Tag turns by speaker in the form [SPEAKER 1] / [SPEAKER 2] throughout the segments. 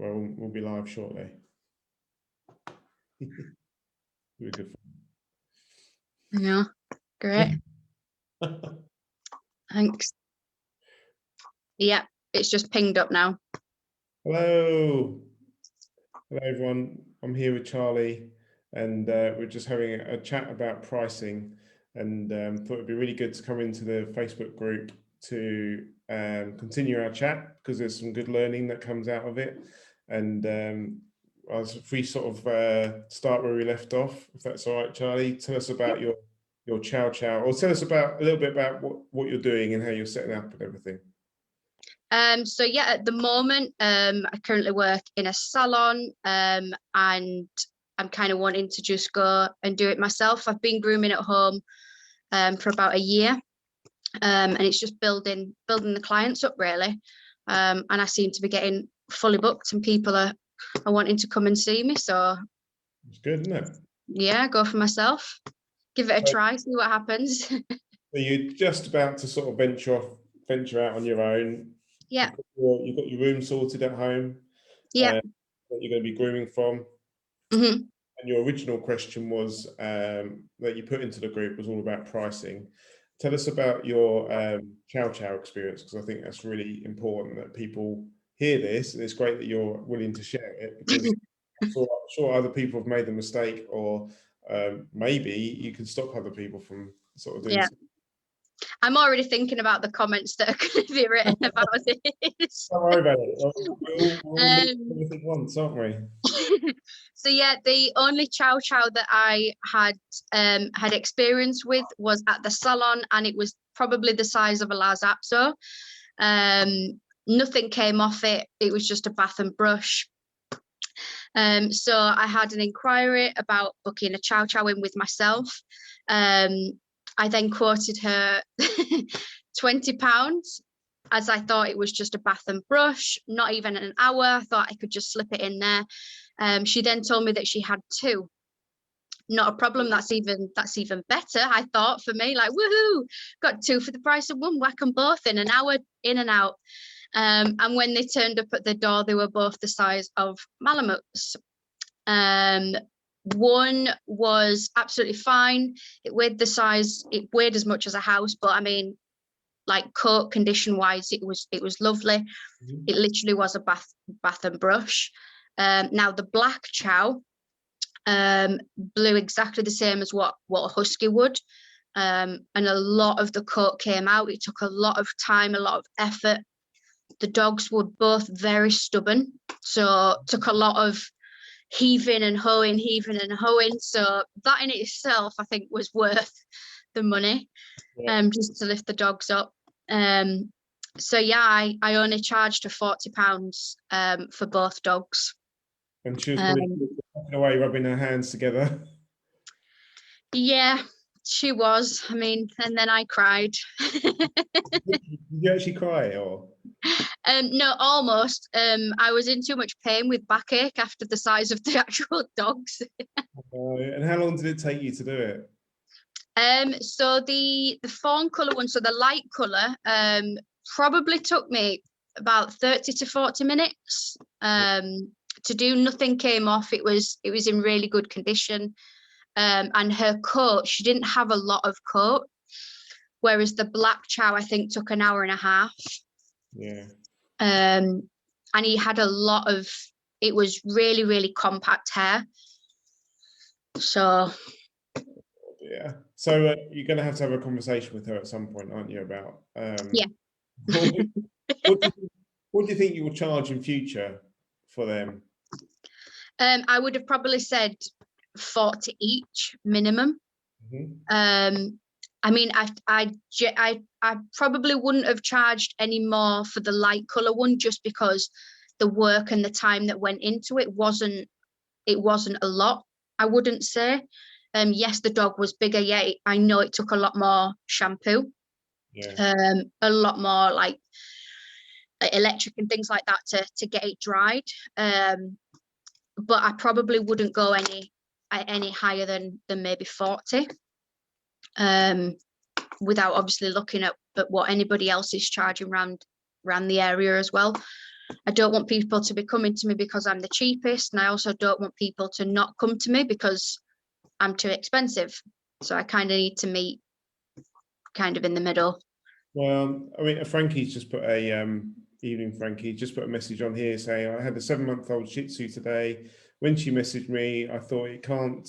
[SPEAKER 1] where we'll be live shortly. Be good fun.
[SPEAKER 2] Yeah, great. Thanks. Yeah, it's just pinged up now.
[SPEAKER 1] Hello everyone. I'm here with Charlie, and we're just having a chat about pricing, and thought it'd be really good to come into the Facebook group to continue our chat, because there's some good learning that comes out of it. And if we sort of start where we left off, if that's all right, Charlie, tell us about your chow chow, or tell us about a little bit about what you're doing and how you're setting up and everything.
[SPEAKER 2] So yeah, at the moment, I currently work in a salon, and I'm kind of wanting to just go and do it myself. I've been grooming at home for about a year, and it's just building the clients up really. And I seem to be getting fully booked, and people are wanting to come and see me. So
[SPEAKER 1] It's good, isn't it?
[SPEAKER 2] Yeah, go for myself. Give it a try, see what happens.
[SPEAKER 1] So you're just about to sort of venture out on your own.
[SPEAKER 2] Yeah.
[SPEAKER 1] You've got your room sorted at home.
[SPEAKER 2] Yeah.
[SPEAKER 1] That you're going to be grooming from.
[SPEAKER 2] Mm-hmm.
[SPEAKER 1] And your original question was that you put into the group was all about pricing. Tell us about your chow chow experience, because I think that's really important that people hear this, and it's great that you're willing to share it, because I'm sure other people have made the mistake, or maybe you can stop other people from sort of doing.
[SPEAKER 2] Yeah. I'm already thinking about the comments that are going to be written about this.
[SPEAKER 1] Don't worry about it. We're all everything once, aren't we?
[SPEAKER 2] So yeah, the only chow chow that I had experience with was at the salon, and it was probably the size of a Lhasa Apso. Nothing came off it. It was just a bath and brush. So I had an inquiry about booking a chow chow in with myself. I then quoted her £20, as I thought it was just a bath and brush, not even an hour. I thought I could just slip it in there. She then told me that she had two. Not a problem. That's even better, I thought, for me. Like, woohoo, got two for the price of one. Whack them both in an hour, in and out. And when they turned up at the door, they were both the size of Malamutes. One was absolutely fine. It weighed the size, it weighed as much as a house, but I mean, like coat condition wise, it was lovely. Mm-hmm. It literally was a bath and brush. Now the black chow blew exactly the same as what a husky would, and a lot of the coat came out. It took a lot of time, a lot of effort. The dogs were both very stubborn, so it took a lot of heaving and hoeing. So that in itself, I think, was worth the money, just to lift the dogs up. So yeah, I only charged her £40 for both dogs.
[SPEAKER 1] And she was probably walking away rubbing her hands together.
[SPEAKER 2] Yeah, she was. I mean, and then I cried.
[SPEAKER 1] Did you actually cry, or?
[SPEAKER 2] No, almost. I was in too much pain with backache after the size of the actual dogs.
[SPEAKER 1] And how long did it take you to do it?
[SPEAKER 2] So the fawn colour one, so the light colour, probably took me about 30 to 40 minutes to do. Nothing came off. It was in really good condition. And her coat, she didn't have a lot of coat, whereas the black chow, I think, took an hour and a half.
[SPEAKER 1] Yeah.
[SPEAKER 2] And he had a lot of, it was really, really compact hair. So
[SPEAKER 1] yeah. So you're going to have a conversation with her at some point, aren't you, about
[SPEAKER 2] yeah.
[SPEAKER 1] what do you think you will charge in future for them?
[SPEAKER 2] I would have probably said 40 each minimum. Mm-hmm. I mean, I probably wouldn't have charged any more for the light colour one, just because the work and the time that went into it wasn't a lot, I wouldn't say. Yes, the dog was bigger. Yeah, I know it took a lot more shampoo. Yeah. A lot more like electric and things like that to get it dried. But I probably wouldn't go any higher than maybe 40. Without obviously looking at what anybody else is charging around the area as well. I don't want people to be coming to me because I'm the cheapest, and I also don't want people to not come to me because I'm too expensive. So I kind of need to meet kind of in the middle.
[SPEAKER 1] Well, I mean, Frankie's just put a evening. Frankie just put a message on here saying, I had a 7-month-old Shih Tzu today. When she messaged me, I thought it can't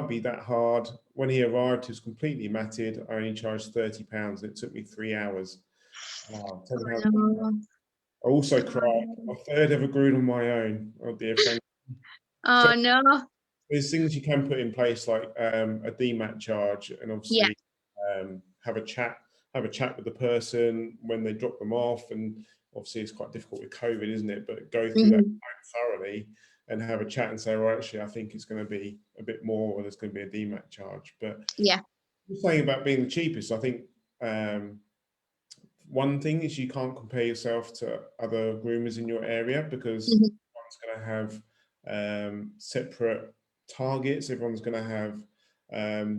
[SPEAKER 1] be that hard. When he arrived, he was completely matted. I only charged £30. It took me 3 hours. Wow, tell me how. I also cried. My third ever groom on my own. Oh dear, Frank. So
[SPEAKER 2] Oh no.
[SPEAKER 1] there's things you can put in place like a DMAT charge, and
[SPEAKER 2] Yeah.
[SPEAKER 1] obviously have a chat with the person when they drop them off. And obviously it's quite difficult with COVID, isn't it? But go through that thoroughly and have a chat and say, well, actually, I think it's going to be a bit more, or there's going to be a DMAT charge. But
[SPEAKER 2] Yeah.
[SPEAKER 1] you're saying about being the cheapest, I think one thing is you can't compare yourself to other groomers in your area, because everyone's going to have separate targets. Everyone's going to have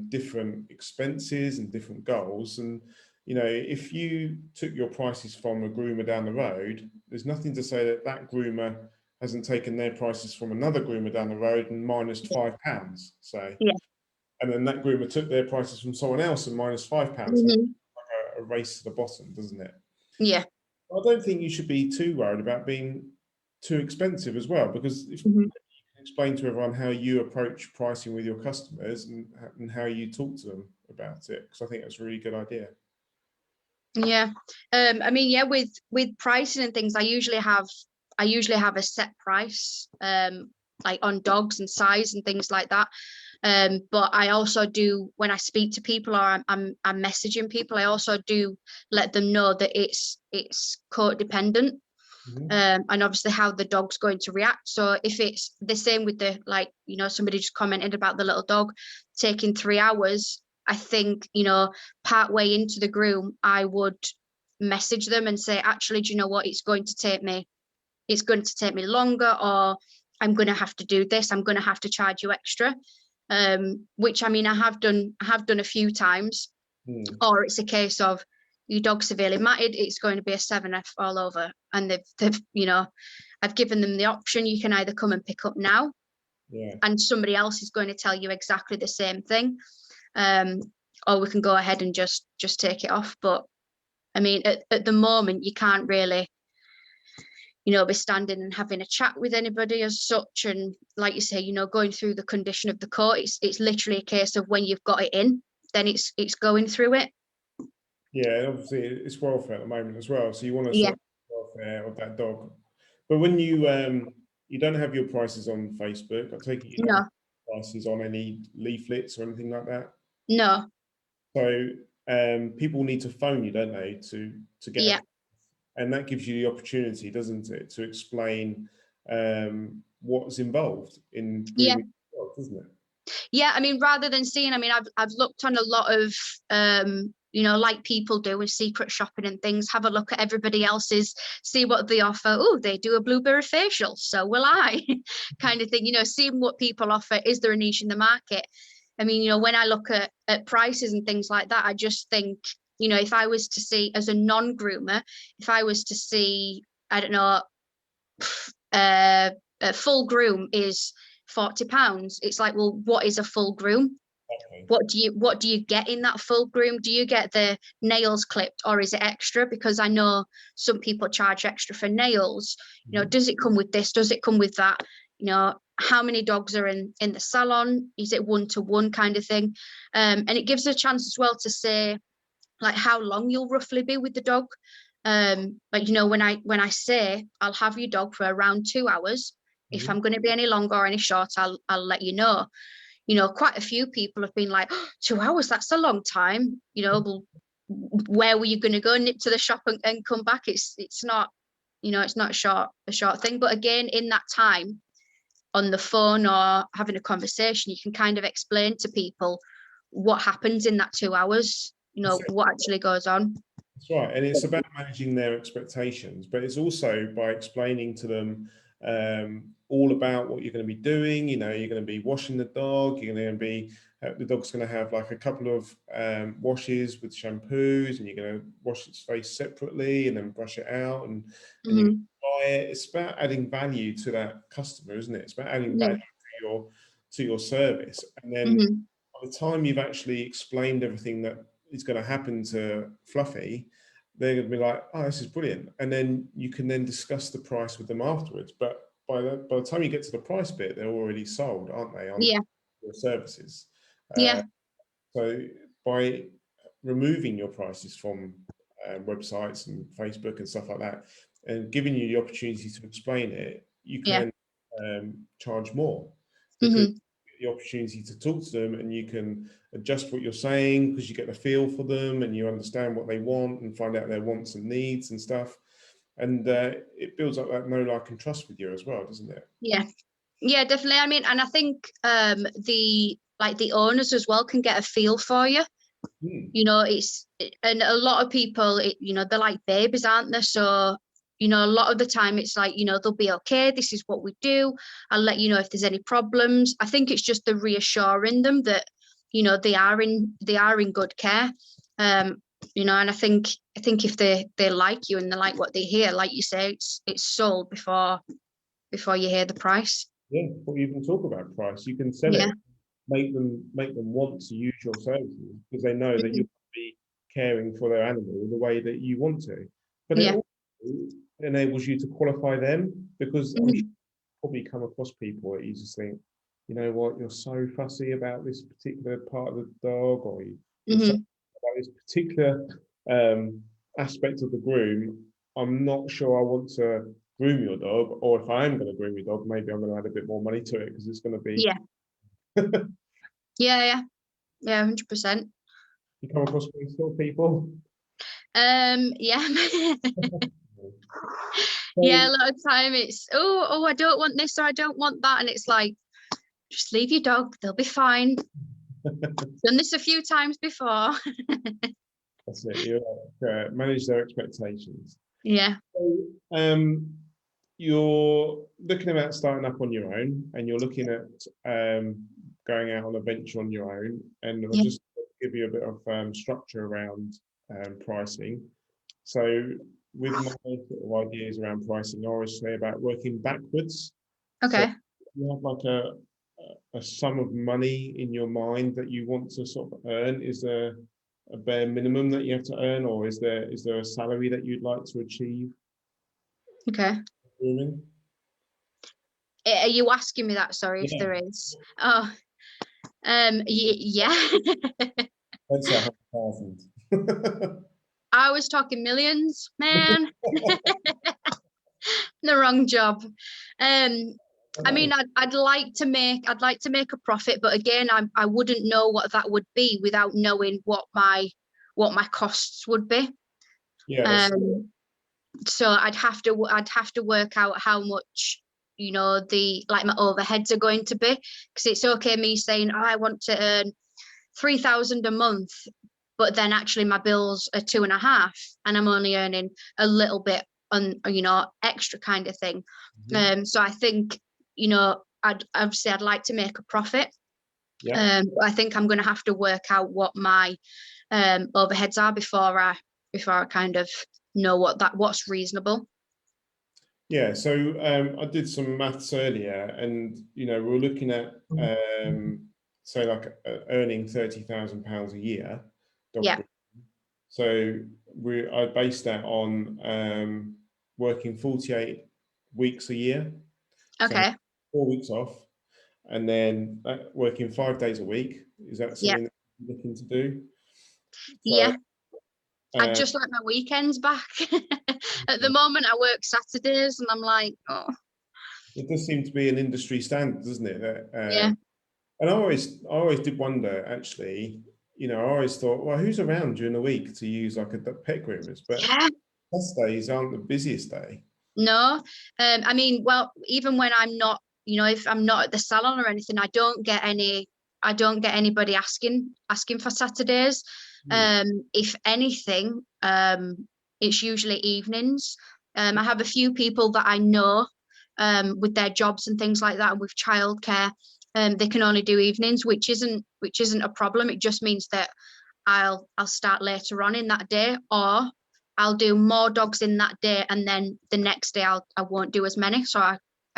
[SPEAKER 1] different expenses and different goals. And you know, if you took your prices from a groomer down the road, there's nothing to say that that groomer hasn't taken their prices from another groomer down the road and minus £5. So,
[SPEAKER 2] Yeah.
[SPEAKER 1] and then that groomer took their prices from someone else and minus £5. Like a race to the bottom, doesn't it?
[SPEAKER 2] Yeah.
[SPEAKER 1] I don't think you should be too worried about being too expensive as well, because if you can explain to everyone how you approach pricing with your customers and how you talk to them about it, because I think that's a really good idea.
[SPEAKER 2] Yeah. I mean, yeah, with pricing and things, I usually have a set price, like on dogs and size and things like that. But I also do, when I speak to people or I'm messaging people, I also do let them know that it's coat dependent. And obviously how the dog's going to react. So if it's the same with the, like, you know, somebody just commented about the little dog taking 3 hours, I think, you know, part way into the groom, I would message them and say, actually, do you know what, it's going to take me longer, or I'm going to have to do this, I'm going to have to charge you extra. Which, I mean, I have done a few times. Or it's a case of, your dog's severely matted, it's going to be a 7F all over. And they've you know, I've given them the option, you can either come and pick up now, and somebody else is going to tell you exactly the same thing, or we can go ahead and just take it off. But I mean, at the moment, you can't really, you know, be standing and having a chat with anybody as such. And like you say, you know, going through the condition of the coat, it's literally a case of when you've got it in, then it's going through it.
[SPEAKER 1] Yeah, and obviously it's welfare at the moment as well, so you want to sort of welfare of that dog. But when you don't have your prices on Facebook, I take it you don't have prices on any leaflets or anything like that?
[SPEAKER 2] No.
[SPEAKER 1] So people need to phone you, don't they, to get and that gives you the opportunity, doesn't it, to explain what's involved in grooming dogs, doesn't it?
[SPEAKER 2] Yeah, I mean, rather than seeing, I mean, I've looked on a lot of, you know, like people do with secret shopping and things, have a look at everybody else's, see what they offer. Oh, they do a blueberry facial, so will I, kind of thing, you know, seeing what people offer. Is there a niche in the market? I mean, you know, when I look at prices and things like that, I just think, you know, if I was to see, as a non-groomer, if I was to see, I don't know, a full groom is £40, it's like, well, what is a full groom? What do you get in that full groom? Do you get the nails clipped, or is it extra? Because I know some people charge extra for nails. You know, does it come with this? Does it come with that? You know, how many dogs are in the salon? Is it 1-to-1 kind of thing? And it gives a chance as well to say, like, how long you'll roughly be with the dog. Like, you know, when I say I'll have your dog for around 2 hours, if I'm going to be any longer or any shorter, I'll let you know. You know, quite a few people have been like, oh, 2 hours, that's a long time. You know, well, where were you going to go? Nip to the shop and come back? It's not, you know, it's not a short thing. But again, in that time on the phone or having a conversation, you can kind of explain to people what happens in that 2 hours, you know, what actually goes on.
[SPEAKER 1] That's right. And it's about managing their expectations, but it's also by explaining to them all about what you're going to be doing. You know, you're going to be washing the dog, you're going to be the dog's going to have like a couple of washes with shampoos, and you're going to wash its face separately and then brush it out, and you
[SPEAKER 2] Mhm.
[SPEAKER 1] buy it. It's about adding value to that customer, isn't it? It's about adding
[SPEAKER 2] Yeah.
[SPEAKER 1] value to your service. And then
[SPEAKER 2] Mhm.
[SPEAKER 1] by the time you've actually explained everything that is going to happen to Fluffy, they're going to be like, oh, this is brilliant. And then you can then discuss the price with them afterwards. But by the time you get to the price bit, they're already sold, aren't they, on
[SPEAKER 2] Yeah.
[SPEAKER 1] your services?
[SPEAKER 2] Yeah.
[SPEAKER 1] So by removing your prices from websites and Facebook and stuff like that, and giving you the opportunity to explain it, you
[SPEAKER 2] Yeah.
[SPEAKER 1] can charge more, because
[SPEAKER 2] Mhm.
[SPEAKER 1] the opportunity to talk to them, and you can adjust what you're saying because you get the feel for them and you understand what they want and find out their wants and needs and stuff. And it builds up that know, like, and trust with you as well, doesn't it?
[SPEAKER 2] Yeah. Yeah, definitely. I mean, and I think the owners as well can get a feel for you.
[SPEAKER 1] Hmm.
[SPEAKER 2] You know, and a lot of people, they're like babies, aren't they? So, a lot of the time it's like, they'll be okay. This is what we do. I'll let you know if there's any problems. I think it's just the reassuring them that, they are in good care. And I think if they like you and they like what they hear, like you say, it's sold before you hear the price.
[SPEAKER 1] Yeah, before you even talk about price, you can sell
[SPEAKER 2] Yeah.
[SPEAKER 1] it, make them want to use your services because they know that
[SPEAKER 2] Mhm.
[SPEAKER 1] you'll be caring for their animal the way that you want to. But it
[SPEAKER 2] Yeah.
[SPEAKER 1] also enables you to qualify them, because I'm sure
[SPEAKER 2] Mhm.
[SPEAKER 1] you probably come across people that you just think, you know what, you're so fussy about this particular part of the dog, or you're so
[SPEAKER 2] Mhm.
[SPEAKER 1] about this particular um, aspect of the groom. I'm not sure I want to groom your dog, or if I am going to groom your dog, maybe I'm going to add a bit more money to it because it's going to be.
[SPEAKER 2] Yeah. Yeah. Yeah. Yeah. 100%.
[SPEAKER 1] You come across these sort of people.
[SPEAKER 2] Yeah. Yeah,
[SPEAKER 1] So,
[SPEAKER 2] a lot of time it's, oh, I don't want this or I don't want that. And it's like, just leave your dog, they'll be fine. Done this a few times before.
[SPEAKER 1] that's it. You manage their expectations.
[SPEAKER 2] Yeah.
[SPEAKER 1] So, you're looking about starting up on your own, and you're looking at going out on a venture on your own. And I'll
[SPEAKER 2] Yeah.
[SPEAKER 1] just give you a bit of structure around pricing. So, with my sort of ideas around pricing, I always say about working backwards. So,
[SPEAKER 2] Okay.
[SPEAKER 1] you have like a sum of money in your mind that you want to sort of earn. Is there a bare minimum that you have to earn, or is there a salary that you'd like to achieve?
[SPEAKER 2] Okay.
[SPEAKER 1] Grooming?
[SPEAKER 2] Are you asking me that? Sorry, if
[SPEAKER 1] Yeah,
[SPEAKER 2] there is. Oh, yeah.
[SPEAKER 1] let's say 100,000.
[SPEAKER 2] I was talking millions, man. The wrong job. I mean, I'd like to make a profit, but again, I wouldn't know what that would be without knowing what my costs would be.
[SPEAKER 1] Yeah,
[SPEAKER 2] So I'd have to work out how much, my overheads are going to be, because it's okay me saying, oh, I want to earn 3,000 a month, but then actually my bills are 2.5 and I'm only earning a little bit on, extra kind of thing. So I think, I'd like to make a profit.
[SPEAKER 1] yeah,
[SPEAKER 2] But I think I'm going to have to work out what my overheads are before I kind of know what's reasonable.
[SPEAKER 1] yeah. So I did some maths earlier, and we're looking at say like earning £30,000 a year, dog
[SPEAKER 2] Yeah.
[SPEAKER 1] grooming. So I based that on working 48 weeks a year, so
[SPEAKER 2] Okay.
[SPEAKER 1] 4 weeks off, and then working 5 days a week. Is that
[SPEAKER 2] Yeah.
[SPEAKER 1] something that you're looking to do? So
[SPEAKER 2] Yeah. I'd
[SPEAKER 1] uh,
[SPEAKER 2] just like my weekends back. At the moment, I work Saturdays, and I'm like, oh,
[SPEAKER 1] it does seem to be an industry standard, doesn't it? That,
[SPEAKER 2] yeah,
[SPEAKER 1] and I always did wonder, actually. I always thought, well, who's around during the week to use like a pet groomers? But
[SPEAKER 2] yeah.
[SPEAKER 1] Saturdays aren't the busiest day.
[SPEAKER 2] No, I mean, well, even when I'm not, if I'm not at the salon or anything, I don't get anybody asking for Saturdays.
[SPEAKER 1] Hmm.
[SPEAKER 2] If anything, it's usually evenings. I have a few people that I know, with their jobs and things like that, and with childcare. they can only do evenings, which isn't a problem. It just means that I'll start later on in that day, or I'll do more dogs in that day, and then the next day I won't do as many. So I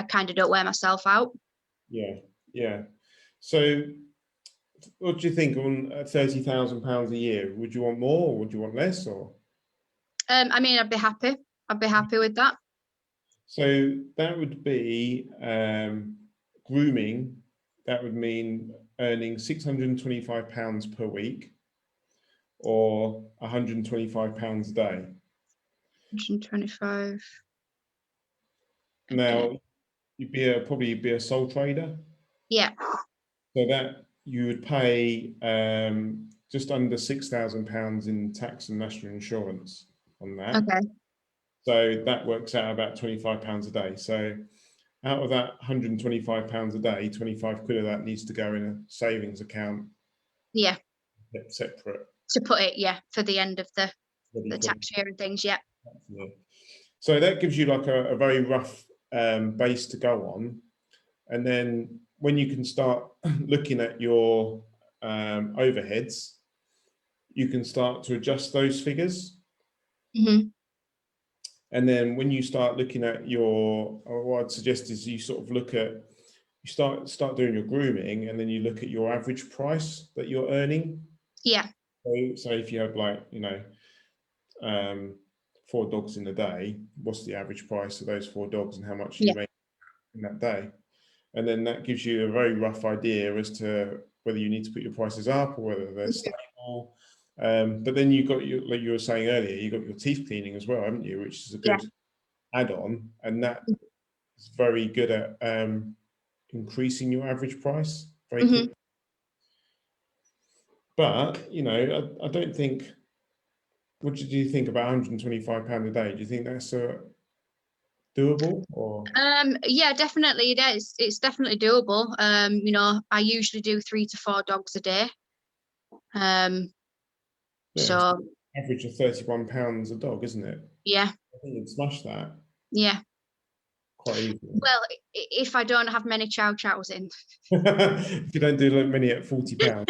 [SPEAKER 2] kind of don't wear myself out.
[SPEAKER 1] Yeah, yeah. So what do you think on £30,000 a year? Would you want more, or would you want less, or?
[SPEAKER 2] I mean, I'd be happy. I'd be happy with that.
[SPEAKER 1] So that would be grooming. That would mean earning £625 per week, or £125 a day.
[SPEAKER 2] 125.
[SPEAKER 1] Now you'd probably be a sole trader.
[SPEAKER 2] Yeah.
[SPEAKER 1] So that you would pay just under £6,000 in tax and national insurance on that.
[SPEAKER 2] Okay.
[SPEAKER 1] So that works out about £25 a day. So out of that £125 a day, 25 quid of that needs to go in a savings account.
[SPEAKER 2] Yeah.
[SPEAKER 1] Separate.
[SPEAKER 2] To put it, yeah, for the end of the tax year and things, yeah.
[SPEAKER 1] So that gives you like a very rough base to go on. And then when you can start looking at your overheads, you can start to adjust those figures.
[SPEAKER 2] Mm-hmm.
[SPEAKER 1] And then when you start looking at what I'd suggest is you sort of you start doing your grooming, and then you look at your average price that you're earning.
[SPEAKER 2] Yeah.
[SPEAKER 1] So if you have 4 dogs in a day, what's the average price of those 4 dogs and how much you make in that day? And then that gives you a very rough idea as to whether you need to put your prices up or whether they're stable. But then you've got like you were saying earlier, you've got your teeth cleaning as well, haven't you? Which is a good add-on, and that is very good at increasing your average price very quickly. But I don't think. What do you think about £125 a day? Do you think that's doable, or?
[SPEAKER 2] Yeah, definitely it is. It's definitely doable. I usually do 3 to 4 dogs a day. So
[SPEAKER 1] average of £31 a dog, isn't it?
[SPEAKER 2] Yeah.
[SPEAKER 1] I think you'd smash that.
[SPEAKER 2] Yeah.
[SPEAKER 1] Quite easily.
[SPEAKER 2] Well, if I don't have many chow chows in.
[SPEAKER 1] If you don't do many at £40.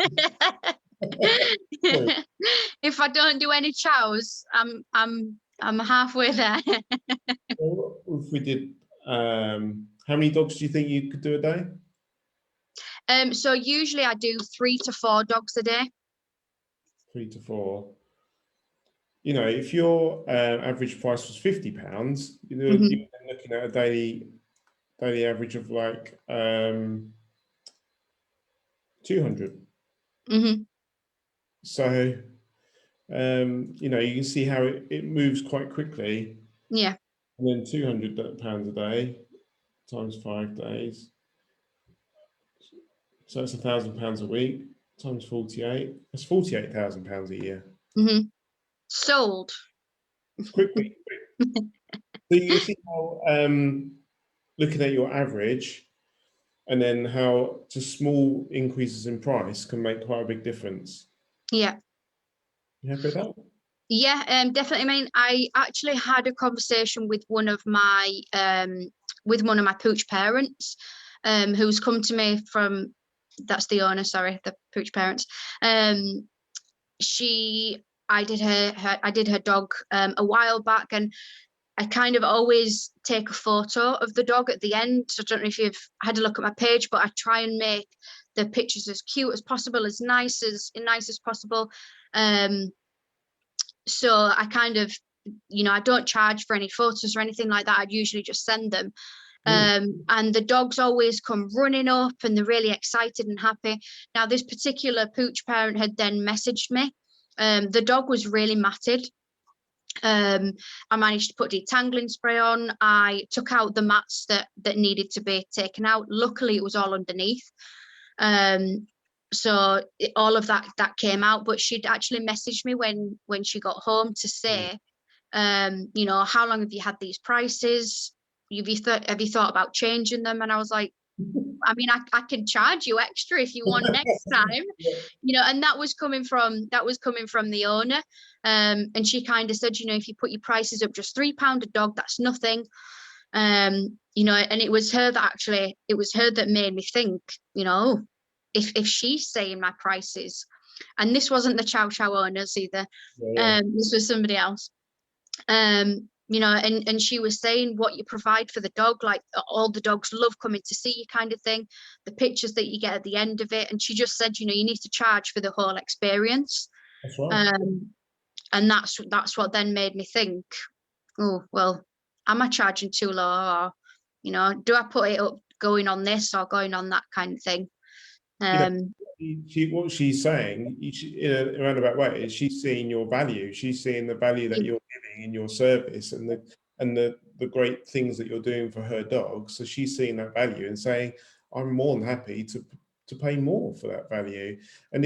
[SPEAKER 2] If I don't do any chows, I'm halfway there.
[SPEAKER 1] Well, if we did, how many dogs do you think you could do a day?
[SPEAKER 2] So usually I do 3 to 4 dogs a day.
[SPEAKER 1] 3 to 4. If your average price was £50, you're looking at a daily average of 200. So you can see how it moves quite quickly.
[SPEAKER 2] Yeah.
[SPEAKER 1] And then £200 a day times 5 days. So that's £1,000 a week times 48. That's £48,000 a year.
[SPEAKER 2] Sold.
[SPEAKER 1] Quickly. So you see how looking at your average and then how just small increases in price can make quite a big difference.
[SPEAKER 2] Yeah.
[SPEAKER 1] You happy with that?
[SPEAKER 2] Yeah, definitely. I mean, I actually had a conversation with one of my pooch parents, who's come to me from, that's the owner, sorry, the pooch parents. I did her dog a while back, and I kind of always take a photo of the dog at the end. So I don't know if you've had a look at my page, but I try and make the pictures as cute as possible, as nice as possible. So I kind of, I don't charge for any photos or anything like that. I'd usually just send them. And the dogs always come running up and they're really excited and happy. Now, this particular pooch parent had then messaged me. The dog was really matted. I managed to put detangling spray on. I took out the mats that needed to be taken out. Luckily, it was all underneath. So all of that came out, but she'd actually messaged me when she got home to say, how long have you had these prices? Have you thought about changing them? And I was like, I mean, I can charge you extra if you want next time. And that was coming from the owner. And she kind of said, if you put your prices up just £3 a dog, that's nothing. You know, and it was her that made me think, you know, if she's saying my prices, and this wasn't the Chow Chow owners either, this was somebody else. You know, and she was saying what you provide for the dog, like all the dogs love coming to see you kind of thing, the pictures that you get at the end of it. And she just said, you know, you need to charge for the whole experience.
[SPEAKER 1] That's right.
[SPEAKER 2] And that's what then made me think, oh, well, am I charging too low? Or, you know, do I put it up going on this or going on that kind of thing?
[SPEAKER 1] You know, what she's saying in a roundabout way is she's seeing your value. She's seeing the value that you're giving in your service and the great things that you're doing for her dog. So she's seeing that value and saying, I'm more than happy to pay more for that value. And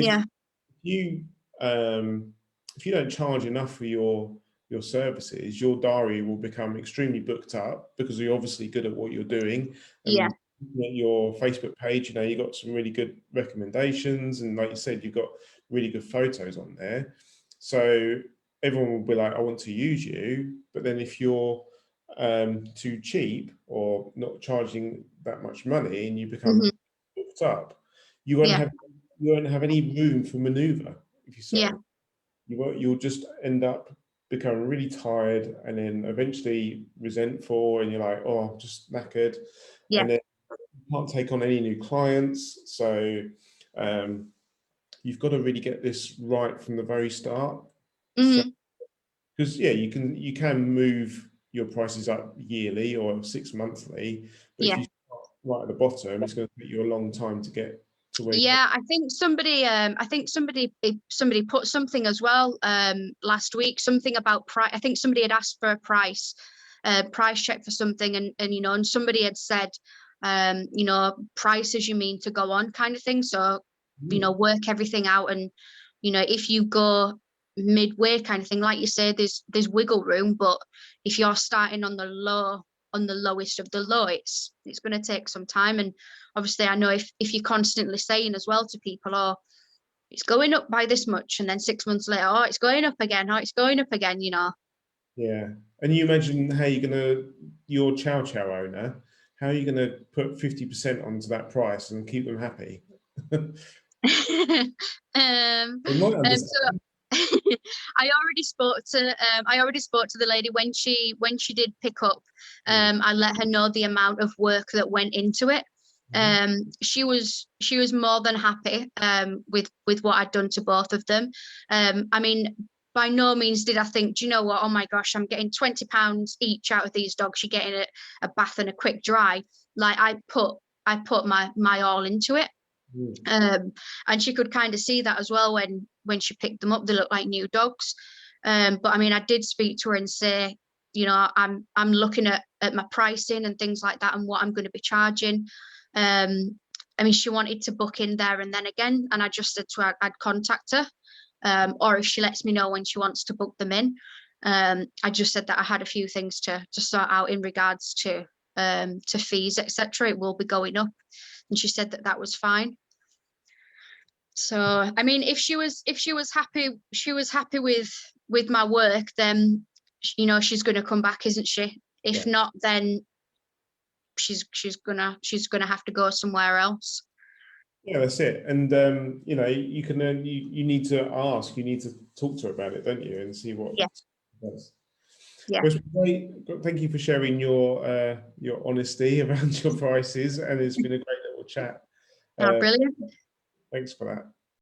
[SPEAKER 1] you if you don't charge enough for your services, your diary will become extremely booked up because you're obviously good at what you're doing. And at your Facebook page, you know, you got some really good recommendations, and like you said, you've got really good photos on there. So everyone will be like, I want to use you. But then if you're too cheap or not charging that much money and you become booked up, you won't have any room for maneuver. If you say you'll just end up becoming really tired and then eventually resentful, and you're like, oh, I'm just knackered. And then you can't take on any new clients. So you've got to really get this right from the very start. Because you can move your prices up yearly or 6 monthly, but if you start right at the bottom, it's going to take you a long time to get to where
[SPEAKER 2] I think somebody put something as well last week, something about price. I think somebody had asked for a price check for something, and you know, and somebody had said, you know, prices you mean to go on kind of thing. So, you know, work everything out, and you know, if you go midway kind of thing, like you say, there's wiggle room, but if you're starting on the lowest of the low, it's going to take some time. And obviously I know if you're constantly saying as well to people, oh, it's going up by this much, and then 6 months later, oh, it's going up again, you know.
[SPEAKER 1] And you imagine how your Chow Chow owner, how are you going to put 50% onto that price and keep them happy? They might understand.
[SPEAKER 2] I already spoke to the lady when she did pick up. I let her know the amount of work that went into it. She was more than happy with what I'd done to both of them. I mean, by no means did I think, do you know what, oh my gosh, I'm getting £20 each out of these dogs, you're getting a bath and a quick dry. Like I put my all into it. And she could kind of see that as well when she picked them up. They look like new dogs. But I mean, I did speak to her and say, you know, I'm looking at my pricing and things like that and what I'm going to be charging. I mean, she wanted to book in there and then again, and I just said to her I'd contact her, or if she lets me know when she wants to book them in. I just said that I had a few things to sort out in regards to fees, etc. It will be going up, and she said that was fine. So I mean, if she was happy with my work, then you know she's going to come back, isn't she? If not, then she's gonna have to go somewhere else.
[SPEAKER 1] Yeah, that's it. And you know, you can you need to ask, you need to talk to her about it, don't you, and see what does. Well, thank you for sharing your honesty around your prices, and it's been a great little chat.
[SPEAKER 2] Brilliant.
[SPEAKER 1] Thanks for that.